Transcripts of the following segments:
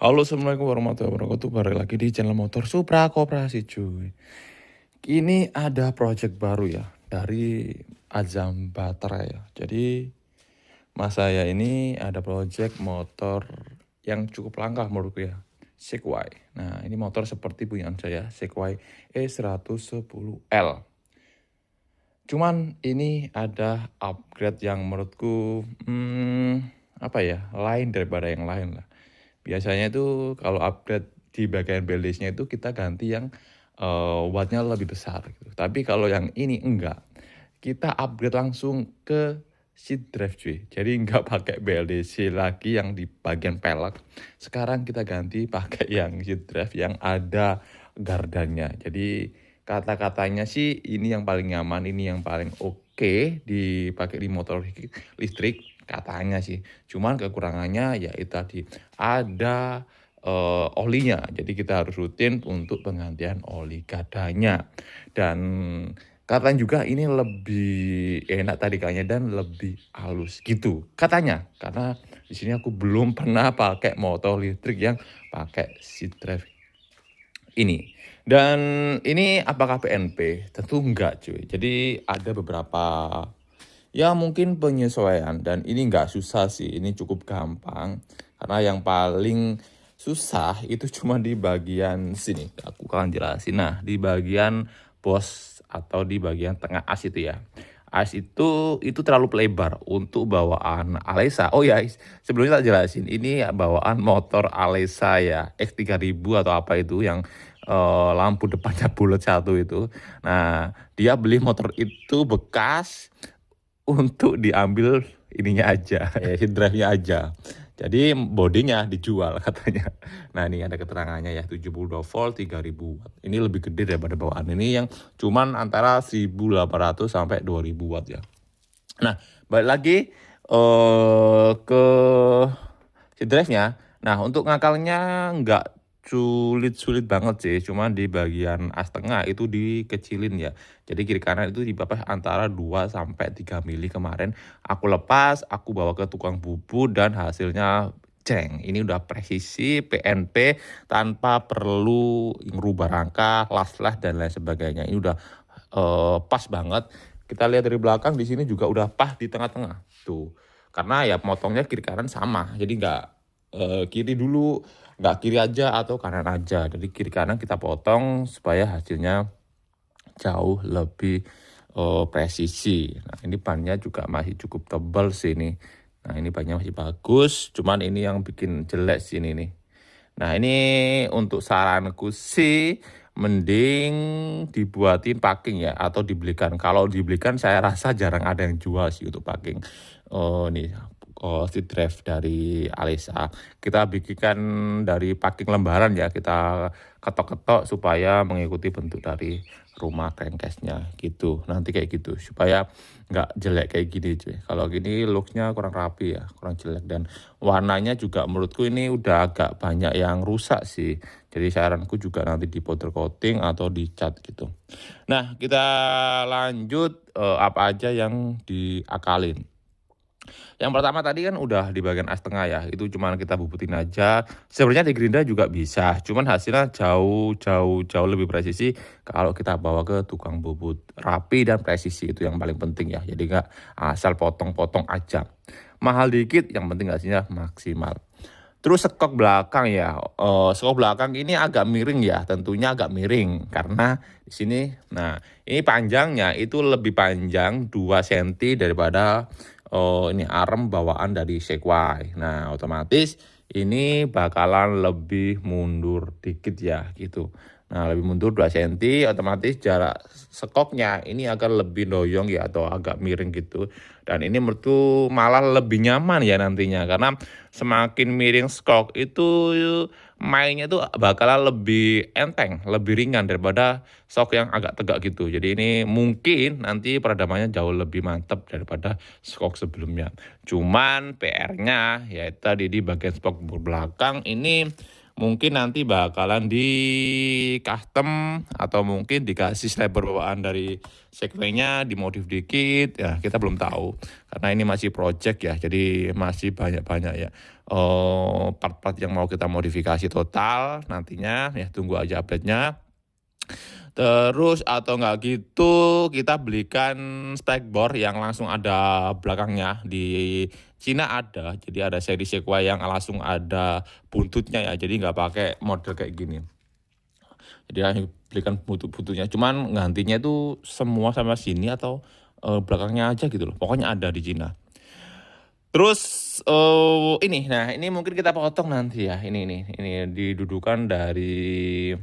Halo, assalamualaikum warahmatullahi wabarakatuh. Balik lagi di channel motor Supra Koperasi cuy. Ini ada project baru ya dari Azam Baterai ya. Jadi mas saya ini ada project motor yang cukup langka menurutku ya. Segway. Nah ini motor seperti punyaan saya, Segway E110L. Cuman ini ada upgrade yang menurutku apa ya, lain daripada yang lain lah. Biasanya itu kalau upgrade di bagian beltisnya itu kita ganti yang wattnya lebih besar gitu. Tapi kalau yang ini enggak. Kita upgrade langsung ke seat drive cuy. Jadi enggak pakai BLDC lagi yang di bagian pelek. Sekarang kita ganti pakai yang seat drive yang ada gardanya. Jadi kata-katanya sih ini yang paling nyaman, ini yang paling oke dipakai di motor listrik katanya sih. Cuman kekurangannya ya itu tadi ada olinya. Jadi kita harus rutin untuk penggantian oli gadanya. Dan katanya juga ini lebih enak tarikannya dan lebih halus gitu katanya. Karena di sini aku belum pernah pakai motor listrik yang pakai seat drive ini. Dan ini apakah PNP? Tentu enggak cuy. Jadi ada beberapa ya mungkin penyesuaian dan ini enggak susah sih. Ini cukup gampang. Karena yang paling susah itu cuma di bagian sini. Aku akan jelasin. Nah, di bagian bos atau di bagian tengah as itu ya. As itu terlalu lebar untuk bawaan Alesa. Oh ya, sebelumnya tak jelasin. Ini bawaan motor Alesa ya, X3000 atau apa itu yang lampu depannya bulat satu itu. Nah, dia beli motor itu bekas untuk diambil ininya aja, ya, drive-nya aja. Jadi bodinya dijual katanya. Nah ini ada keterangannya ya 72 volt 3000 watt. Ini lebih gede daripada bawaan ini yang cuman antara 1800 sampai 2000 watt ya. Nah balik lagi ke si drive-nya. Nah untuk ngakalnya nggak sulit-sulit banget sih, cuman di bagian as tengah itu dikecilin ya. Jadi kiri kanan itu dibapah antara 2 sampai 3 mili kemarin. Aku lepas, aku bawa ke tukang bubu dan hasilnya ceng. Ini udah presisi PNP tanpa perlu ngerubah rangka, las-las dan lain sebagainya. Ini udah pas banget. Kita lihat dari belakang di sini juga udah pas di tengah-tengah tuh. Karena ya potongnya kiri kanan sama. Jadi nggak kiri dulu, nggak kiri aja atau kanan aja. Jadi kiri kanan kita potong supaya hasilnya jauh lebih presisi. Nah ini bannya juga masih cukup tebal sih ini. Nah ini bannya masih bagus, cuman ini yang bikin jelek sih ini nih. Nah ini untuk saranku sih mending dibuatin packing ya atau dibelikan. Kalau dibelikan saya rasa jarang ada yang jual sih untuk packing. Oh nih seat drive dari Alesa. Kita bikinkan dari packing lembaran ya, kita ketok-ketok supaya mengikuti bentuk dari rumah crankcase-nya gitu. Nanti kayak gitu supaya nggak jelek kayak gini cuy. Kalau gini looks-nya kurang rapi ya, kurang jelek dan warnanya juga menurutku ini udah agak banyak yang rusak sih. Jadi saranku juga nanti di powder coating atau dicat gitu. Nah, kita lanjut apa aja yang diakalin. Yang pertama tadi kan udah di bagian as tengah ya, itu cuman kita bubutin aja. Sebenarnya di gerinda juga bisa, cuman hasilnya jauh lebih presisi kalau kita bawa ke tukang bubut. Rapi dan presisi itu yang paling penting ya, jadi nggak asal potong-potong aja. Mahal dikit, yang penting hasilnya maksimal. Terus sekok belakang ya, sekok belakang ini agak miring ya, tentunya agak miring karena di sini, nah ini panjangnya itu lebih panjang 2 cm daripada ini arm bawaan dari Segway. Nah otomatis ini bakalan lebih mundur dikit ya gitu. Nah lebih mundur 2 cm, otomatis jarak sekoknya ini akan lebih doyong ya atau agak miring gitu. Dan ini menurutku malah lebih nyaman ya nantinya karena semakin miring skok itu mainnya tuh bakalan lebih enteng, lebih ringan daripada skok yang agak tegak gitu. Jadi ini mungkin nanti peredamannya jauh lebih mantap daripada skok sebelumnya. Cuman PR-nya ya tadi di bagian skok belakang ini mungkin nanti bakalan di custom atau mungkin dikasih slider bawaan dari Segway-nya dimodif dikit ya, kita belum tahu karena ini masih project ya, jadi masih banyak-banyak ya part-part yang mau kita modifikasi total nantinya ya, tunggu aja update-nya. Terus atau nggak gitu kita belikan spakbor yang langsung ada belakangnya. Di Cina ada, jadi ada seri Segway yang langsung ada buntutnya ya, jadi nggak pakai model kayak gini. Jadi belikan buntutnya, cuman gantinya itu semua sama sini atau belakangnya aja gitu loh. Pokoknya ada di Cina. Terus ini mungkin kita potong nanti ya. Ini didudukan dari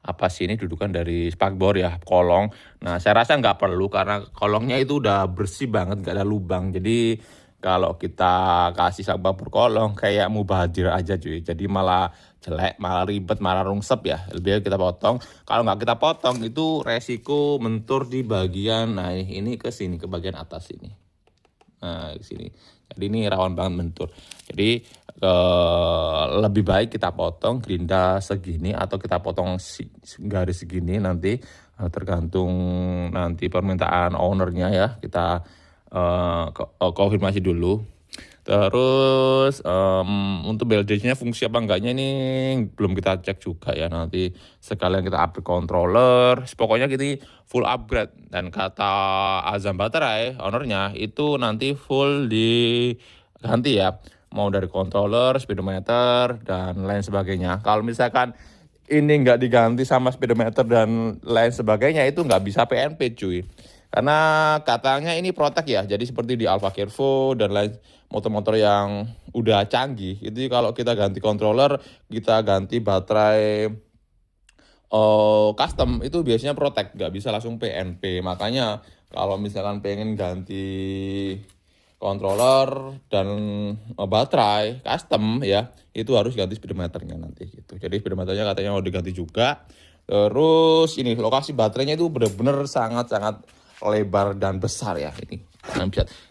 apa sih, ini dudukan dari spakbor ya, kolong. Nah, saya rasa nggak perlu karena kolongnya itu udah bersih banget, nggak ada lubang. Jadi kalau kita kasih spakbor kolong kayak mubazir aja cuy. Jadi malah jelek, malah ribet, malah rungsep ya. Lebih baik kita potong. Kalau nggak kita potong itu resiko mentur di bagian, nah ini ke sini, ke bagian atas ini. Nah, di sini. Jadi ini rawan banget mentur. Jadi lebih baik kita potong gerinda segini atau kita potong garis segini nanti, tergantung nanti permintaan ownernya ya. Kita konfirmasi dulu. Terus untuk BLDC-nya fungsi apa enggaknya ini belum kita cek juga ya, nanti sekalian kita upgrade controller. Pokoknya kita full upgrade, dan kata Azam Baterai ownernya itu nanti full diganti ya, mau dari controller, speedometer dan lain sebagainya. Kalau misalkan ini nggak diganti sama speedometer dan lain sebagainya itu nggak bisa PNP cuy. Karena katanya ini Protect ya, jadi seperti di Alfa Curvo dan lain motor-motor yang udah canggih, itu kalau kita ganti controller, kita ganti baterai custom, itu biasanya Protect, nggak bisa langsung PNP. Makanya kalau misalkan pengen ganti controller dan baterai custom ya, itu harus ganti speedometernya nanti gitu. Jadi speedometernya katanya mau diganti juga. Terus ini lokasi baterainya itu benar-benar sangat-sangat lebar dan besar ya ini.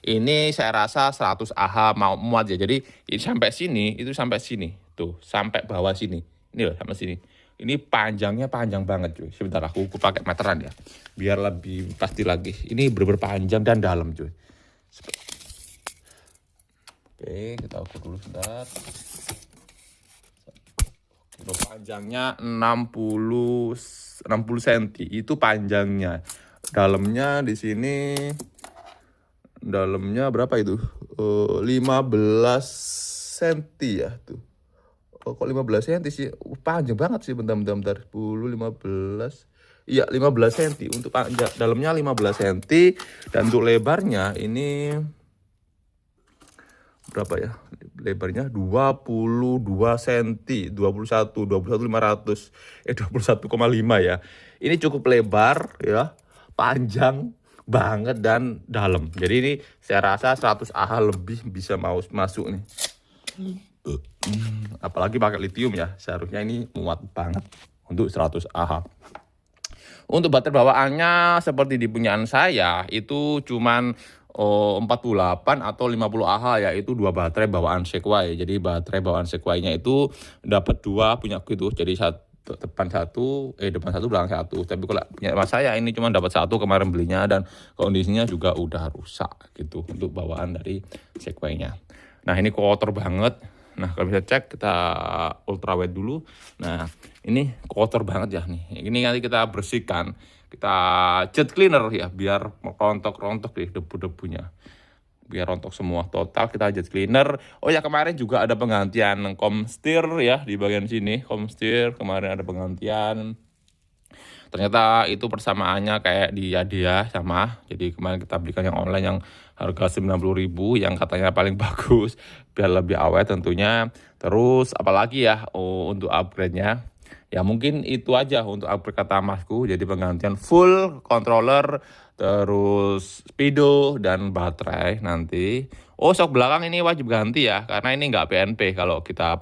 Ini saya rasa 100 Ah mau muat ya. Jadi ini sampai sini, itu sampai sini. Tuh, sampai bawah sini. Ini loh sampai sini. Ini panjangnya panjang banget cuy. Sebentar aku pakai meteran ya. Biar lebih pasti lagi. Ini bener-bener panjang dan dalam cuy. Oke, kita ukur dulu sebentar. Panjangnya 60 cm itu panjangnya. Dalamnya di sini, dalamnya berapa itu? 15 cm ya tuh. Kok 15 cm sih? Panjang banget sih, bentar. 10, 15. Iya, 15 cm untuk panjang. Dalamnya 15 cm dan untuk lebarnya ini berapa ya? Lebarnya 22 cm, 21,500 21,5 ya. Ini cukup lebar ya, panjang banget dan dalam. Jadi ini saya rasa 100 Ah lebih bisa masuk nih. Apalagi pakai lithium ya, seharusnya ini muat banget untuk 100 Ah. Untuk baterai bawaannya seperti di punyaan saya itu cuman 48 atau 50 Ah ya, itu 2 baterai bawaan Segway. Jadi baterai bawaan Segway-nya itu dapat 2 punyaku itu. Jadi depan satu belakang satu. Tapi kalau punya mas saya ini cuma dapat 1 kemarin belinya, dan kondisinya juga udah rusak gitu untuk bawaan dari Segway-nya. Nah, ini kotor banget. Nah, kalau bisa cek, kita ultrawide dulu. Nah, ini kotor banget ya nih. Ini nanti kita bersihkan, kita jet cleaner ya, biar rontok-rontok deh debu-debunya. Biar rontok semua. Total kita jet cleaner. Oh ya, kemarin juga ada penggantian komstir ya di bagian sini. Komstir kemarin ada penggantian. Ternyata itu persamaannya kayak di Yadia sama. Jadi kemarin kita belikan yang online yang harga 90.000 yang katanya paling bagus biar lebih awet tentunya. Terus apalagi ya untuk upgrade-nya. Ya mungkin itu aja untuk upgrade kata masku. Jadi penggantian full controller, terus speedo dan baterai nanti Oh, shock belakang ini wajib ganti ya, karena ini nggak PNP kalau kita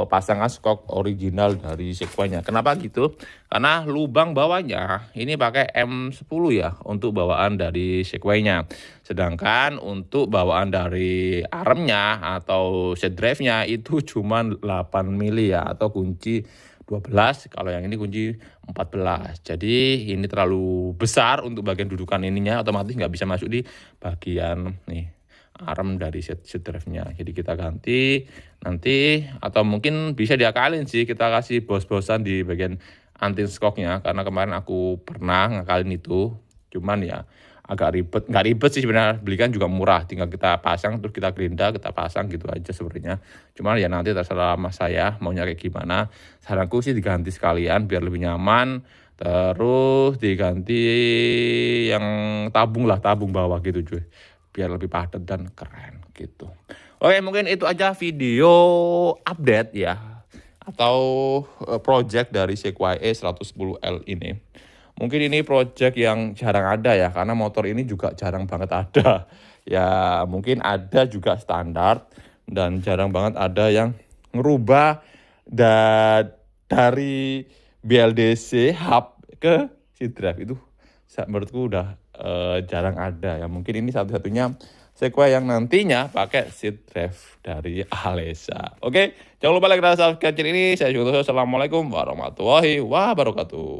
pasang shock original dari Sequoia-nya. Kenapa gitu? Karena lubang bawahnya ini pakai M10 ya untuk bawaan dari Sequoia-nya. Sedangkan untuk bawaan dari armnya atau set drive-nya itu cuma 8 mili ya, atau kunci 12, kalau yang ini kunci 14. Jadi ini terlalu besar untuk bagian dudukan ininya, otomatis nggak bisa masuk di bagian nih arm dari set drive-nya. Jadi kita ganti nanti, atau mungkin bisa diakalin sih, kita kasih bos-bosan di bagian anti shock-nya, karena kemarin aku pernah ngakalin itu. Cuman ya agak ribet, nggak ribet sih sebenarnya, belikan juga murah, tinggal kita pasang terus kita gerinda, kita pasang gitu aja sebenarnya. Cuman ya nanti terserah mas saya maunya kayak gimana. Saranku sih diganti sekalian biar lebih nyaman, terus diganti yang tabung lah, tabung bawah gitu cuy, biar lebih padat dan keren gitu. Oke, mungkin itu aja video update ya, atau project dari Sequoia E110L ini. Mungkin ini project yang jarang ada ya, karena motor ini juga jarang banget ada. Ya mungkin ada juga standar, dan jarang banget ada yang ngerubah dari BLDC hub ke seat drive. Itu menurutku udah jarang ada ya. Mungkin ini satu-satunya Sequoia yang nantinya pakai seat drive dari Alesa. Oke, jangan lupa like dan subscribe channel ini. Saya Syukur. Assalamualaikum warahmatullahi wabarakatuh.